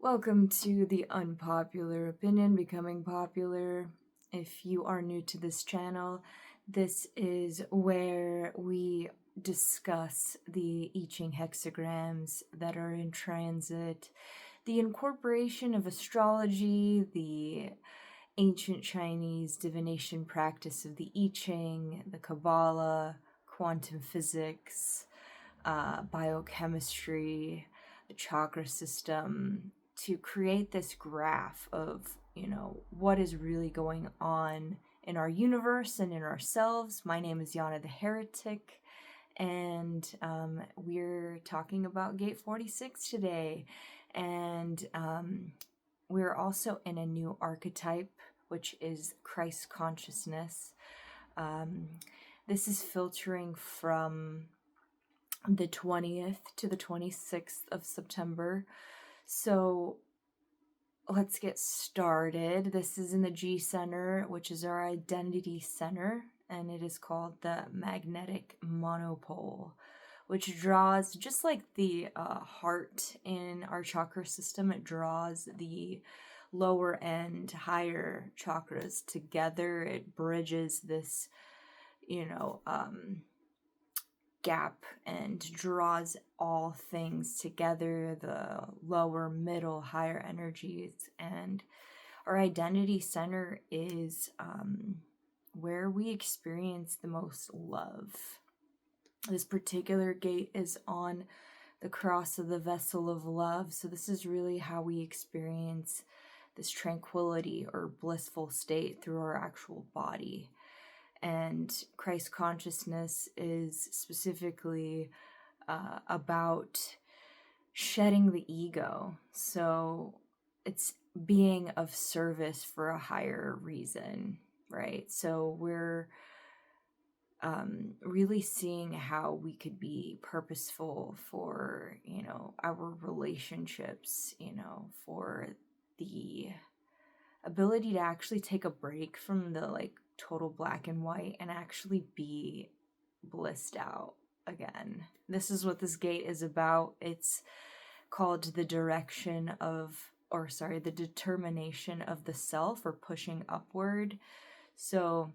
Welcome to the unpopular opinion becoming popular. If you are new to this channel, this is where we discuss the I Ching hexagrams that are in transit, the incorporation of astrology, the ancient Chinese divination practice of the I Ching, the Kabbalah, quantum physics, biochemistry, the chakra system, to create this graph of, what is really going on in our universe and in ourselves. My name is Yana the Heretic, and we're talking about Gate 46 today. And we're also in a new archetype, which is Christ consciousness. This is filtering from the 20th to the 26th of September. So let's get started. This is in the G Center, which is our identity center, and it is called the magnetic monopole, which draws, just like the heart in our chakra system, it draws the lower and higher chakras together. It bridges this, gap and draws all things together, the lower, middle, higher energies. And our identity center is where we experience the most love. This particular gate is on the cross of the vessel of love. So this is really how we experience this tranquility or blissful state through our actual body. And Christ consciousness is specifically about shedding the ego. So it's being of service for a higher reason, right? So we're really seeing how we could be purposeful for, our relationships, for the ability to actually take a break from the total black and white and actually be blissed out again. This is what this gate is about. It's called the the determination of the self, or pushing upward. So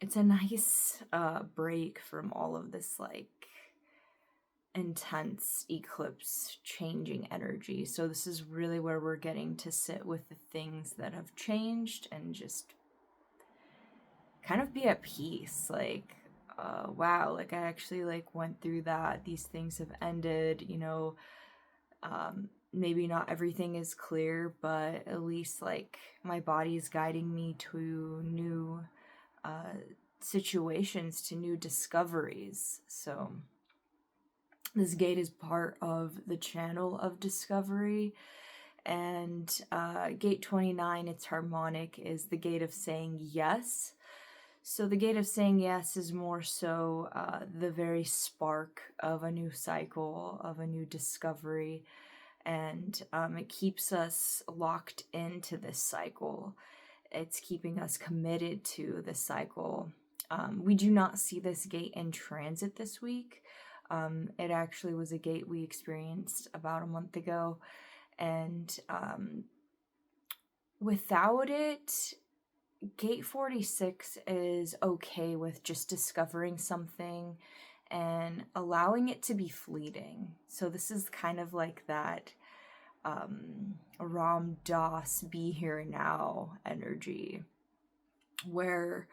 it's a nice break from all of this intense eclipse changing energy. So this is really where we're getting to sit with the things that have changed and just kind of be at peace. Wow, I actually went through that. These things have ended, maybe not everything is clear, but at least my body is guiding me to new situations, to new discoveries. So this gate is part of the channel of discovery. And gate 29, its harmonic, is the gate of saying yes. So the gate of saying yes is more so the very spark of a new cycle, of a new discovery. And it keeps us locked into this cycle. It's keeping us committed to this cycle. We do not see this gate in transit this week. It actually was a gate we experienced about a month ago, and without it, gate 46 is okay with just discovering something and allowing it to be fleeting. So this is kind of like that Ram Dass, be here now energy, where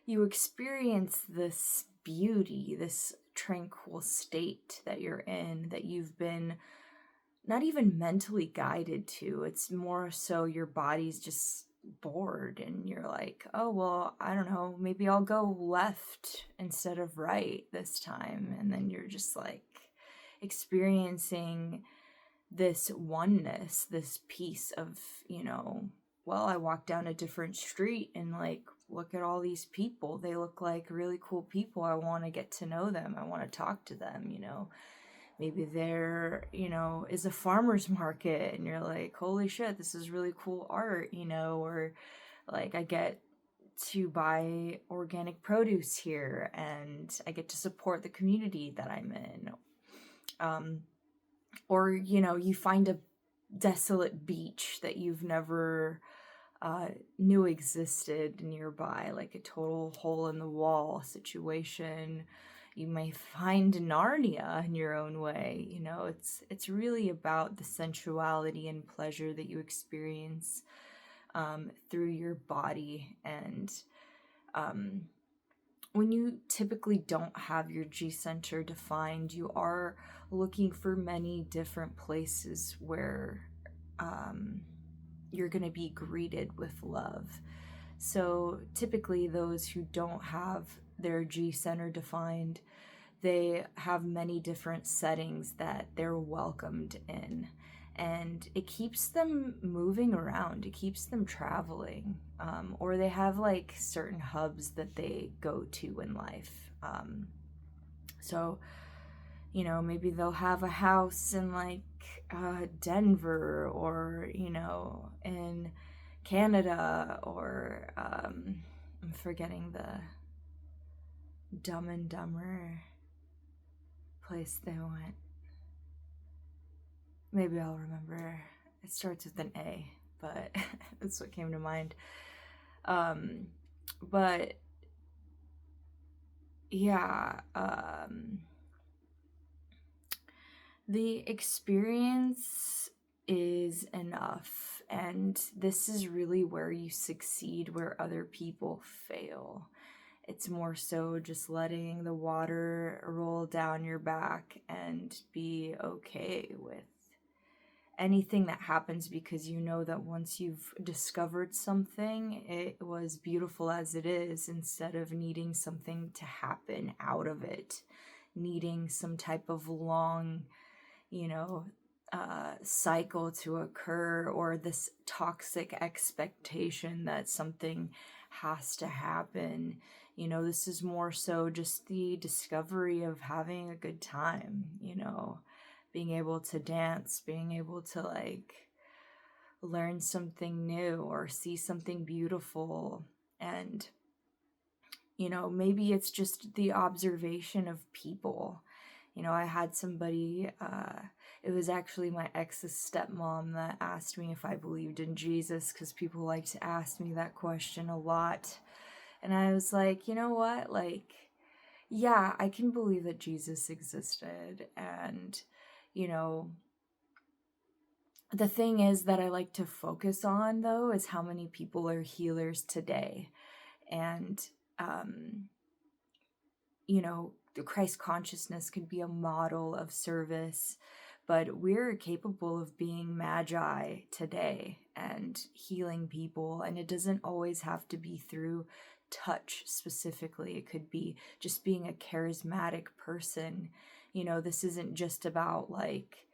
you experience this beauty, this tranquil state that you're in, that you've been not even mentally guided to. It's more so your body's just bored and you're like, oh, well, I don't know, maybe I'll go left instead of right this time. And then you're just experiencing this oneness, this piece of, well, I walked down a different street and look at all these people. They look like really cool people. I want to get to know them. I want to talk to them, Maybe there, is a farmer's market and you're like, holy shit, this is really cool art, or I get to buy organic produce here and I get to support the community that I'm in. Or, you find a desolate beach that you've never knew existed nearby, like a total hole in the wall situation. You may find Narnia in your own way. It's really about the sensuality and pleasure that you experience through your body. And when you typically don't have your G center defined, you are looking for many different places where you're going to be greeted with love. So typically those who don't have their G center defined, they have many different settings that they're welcomed in. And it keeps them moving around, it keeps them traveling. Or they have like certain hubs that they go to in life. So, maybe they'll have a house in like Denver, or, in Canada, or I'm forgetting the Dumb and Dumber place they went. Maybe I'll remember. It starts with an A, but that's what came to mind. But yeah, the experience is enough, and this is really where you succeed where other people fail. It's more so just letting the water roll down your back and be okay with anything that happens, because you know that once you've discovered something, it was beautiful as it is, instead of needing something to happen out of it, needing some type of long, cycle to occur, or this toxic expectation that something has to happen. This is more so just the discovery of having a good time, being able to dance, being able to like learn something new or see something beautiful. And, maybe it's just the observation of people. I had somebody, it was actually my ex's stepmom that asked me if I believed in Jesus, because people like to ask me that question a lot. And I was like, you know what? Like, yeah, I can believe that Jesus existed. And, the thing is that I like to focus on, though, is how many people are healers today. And, the Christ consciousness could be a model of service, but we're capable of being magi today and healing people. And it doesn't always have to be through touch specifically. It could be just being a charismatic person. This isn't just about like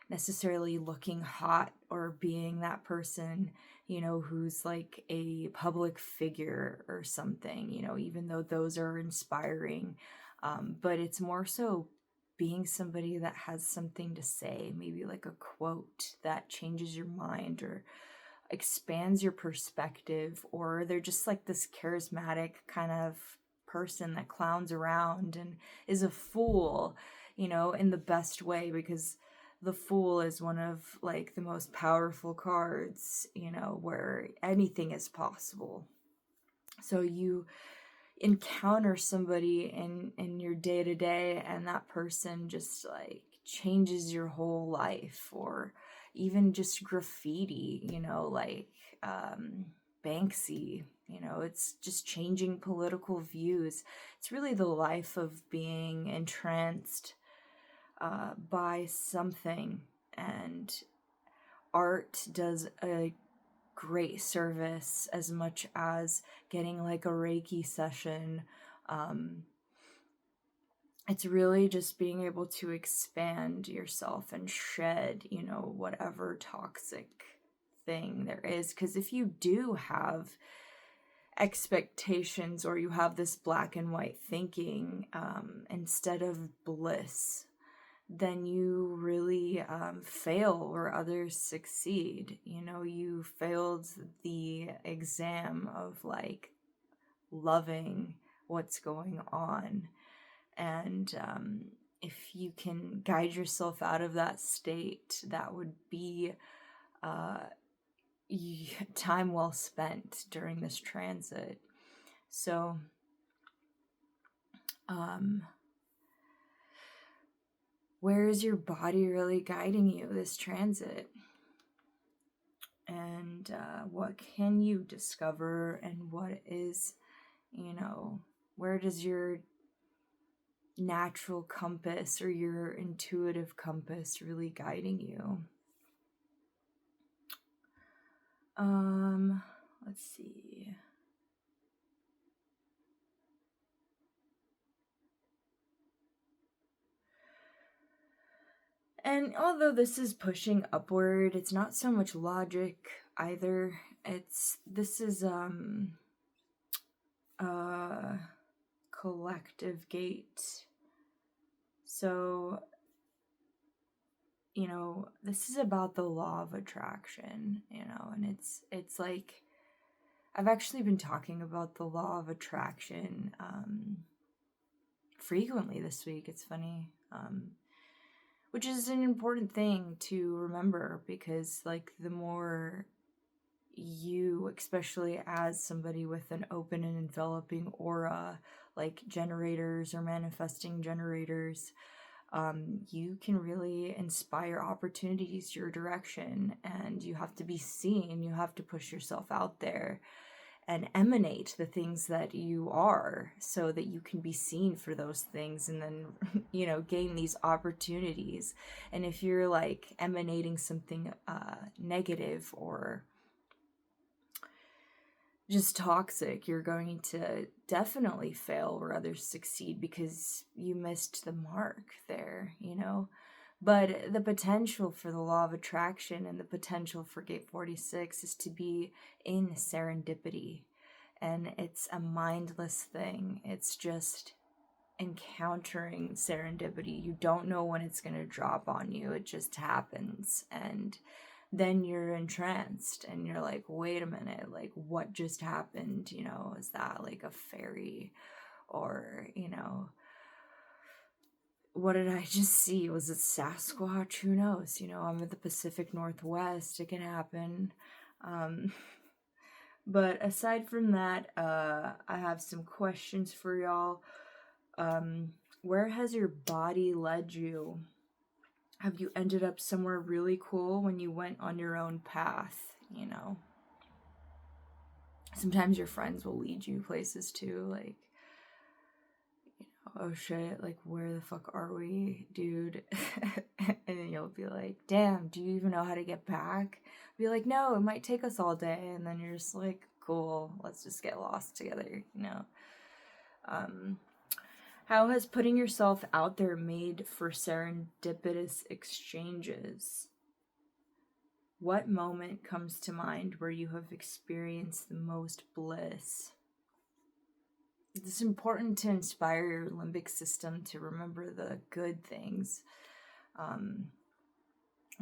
necessarily looking hot or being that person, who's like a public figure or something, even though those are inspiring. But it's more so being somebody that has something to say, maybe like a quote that changes your mind or expands your perspective, or they're just like this charismatic kind of person that clowns around and is a fool, in the best way, because the Fool is one of like the most powerful cards, where anything is possible. So you encounter somebody in your day to day, and that person just like changes your whole life. Or even just graffiti, like Banksy, it's just changing political views. It's really the life of being entranced by something. And art does a great service, as much as getting like a Reiki session. It's really just being able to expand yourself and shed, whatever toxic thing there is. Because if you do have expectations, or you have this black and white thinking instead of bliss, then you really fail where others succeed. You failed the exam of like loving what's going on. And if you can guide yourself out of that state, that would be time well spent during this transit. So, where is your body really guiding you this transit? And what can you discover, and what is, where does your natural compass or your intuitive compass really guiding you? Let's see. And although this is pushing upward, it's not so much logic either. This is collective gate. So, this is about the law of attraction, and it's like, I've actually been talking about the law of attraction frequently this week. It's funny. Which is an important thing to remember, because like the more you, especially as somebody with an open and enveloping aura, like generators or manifesting generators, you can really inspire opportunities your direction, and you have to be seen. You have to push yourself out there and emanate the things that you are, so that you can be seen for those things, and then gain these opportunities. And if you're like emanating something negative or just toxic, you're going to definitely fail where others succeed, because you missed the mark there. But the potential for the law of attraction and the potential for gate 46 is to be in serendipity. And it's a mindless thing. It's just encountering serendipity. You don't know when it's going to drop on you. It just happens. And then you're entranced and you're like, wait a minute, like what just happened? Is that like a fairy? Or, what did I just see? Was it Sasquatch? Who knows? I'm in the Pacific Northwest. It can happen. But aside from that, I have some questions for y'all. Where has your body led you? Have you ended up somewhere really cool when you went on your own path? Sometimes your friends will lead you places too, like, oh shit, like where the fuck are we, dude? And then you'll be like, damn, do you even know how to get back? Be like, no, it might take us all day. And then you're just like, cool, let's just get lost together. How has putting yourself out there made for serendipitous exchanges? What moment comes to mind where you have experienced the most bliss? It's important to inspire your limbic system to remember the good things.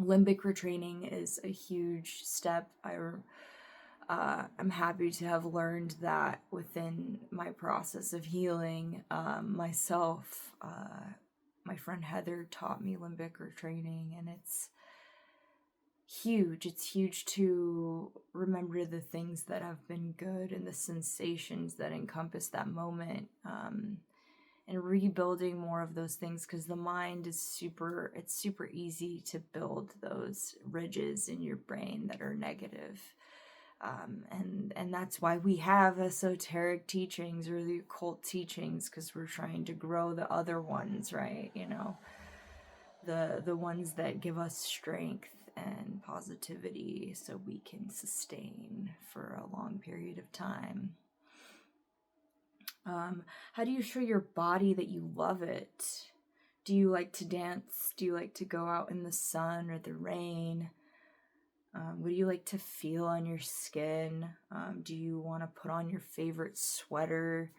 Limbic retraining is a huge step. I'm happy to have learned that within my process of healing myself. My friend Heather taught me limbic retraining, and it's huge. It's huge to remember the things that have been good and the sensations that encompass that moment, and rebuilding more of those things, because the mind is super easy to build those ridges in your brain that are negative. And that's why we have esoteric teachings or the occult teachings, because we're trying to grow the other ones, right? The ones that give us strength and positivity so we can sustain for a long period of time. How do you show your body that you love it? Do you like to dance? Do you like to go out in the sun or the rain? What do you like to feel on your skin? Do you want to put on your favorite sweater?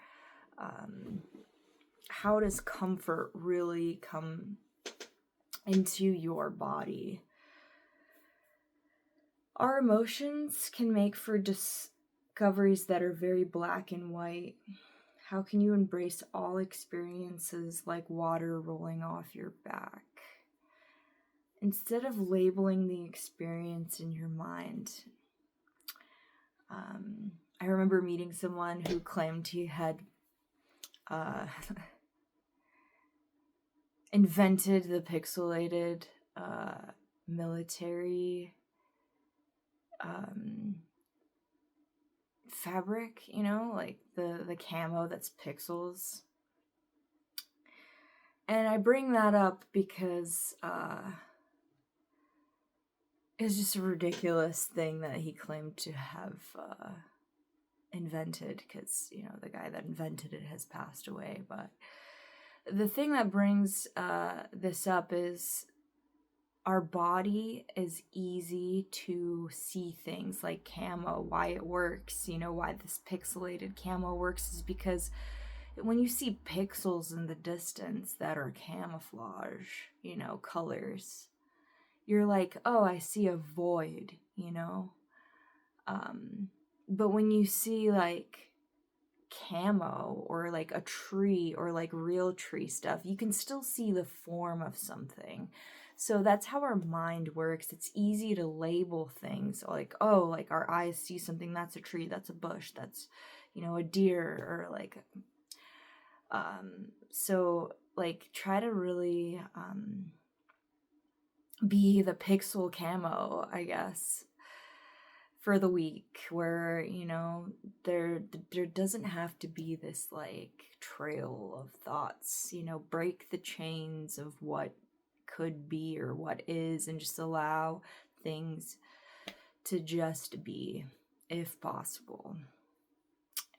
How does comfort really come into your body? Our emotions can make for discoveries that are very black and white. How can you embrace all experiences like water rolling off your back? Instead of labeling the experience in your mind, I remember meeting someone who claimed he had invented the pixelated military fabric, you know, like the camo that's pixels. And I bring that up because it's just a ridiculous thing that he claimed to have invented, because, you know, the guy that invented it has passed away. But the thing that brings this up is our body is easy to see things like camo. Why it works, you know, why this pixelated camo works is because when you see pixels in the distance that are camouflage, you know, colors, you're like, oh, I see a void, you know? But when you see like camo or like a tree or like real tree stuff, you can still see the form of something. So that's how our mind works. It's easy to label things like, oh, like our eyes see something, that's a tree, that's a bush, that's, you know, a deer, or like, so like try to really be the pixel camo, I guess, for the week, where, you know, there doesn't have to be this like trail of thoughts, you know, break the chains of what could be or what is, and just allow things to just be, if possible.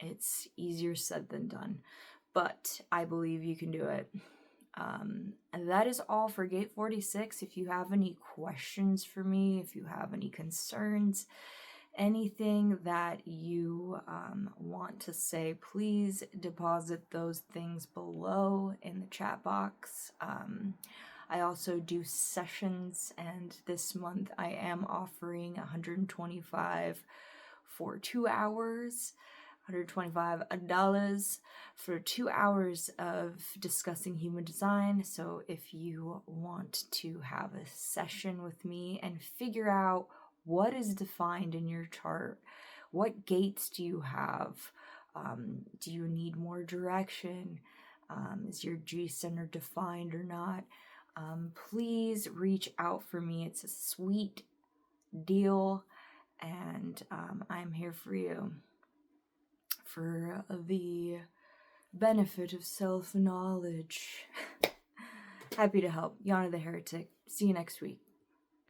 It's easier said than done, but I believe you can do it. And that is all for Gate 46. If you have any questions for me, if you have any concerns, anything that you want to say, please deposit those things below in the chat box. I also do sessions, and this month I am offering $125 for 2 hours. $125 for 2 hours of discussing human design. So if you want to have a session with me and figure out what is defined in your chart, what gates do you have, do you need more direction, is your G center defined or not, please reach out for me. It's a sweet deal, and I'm here for you, for the benefit of self-knowledge. Happy to help. Yana the Heretic. See you next week.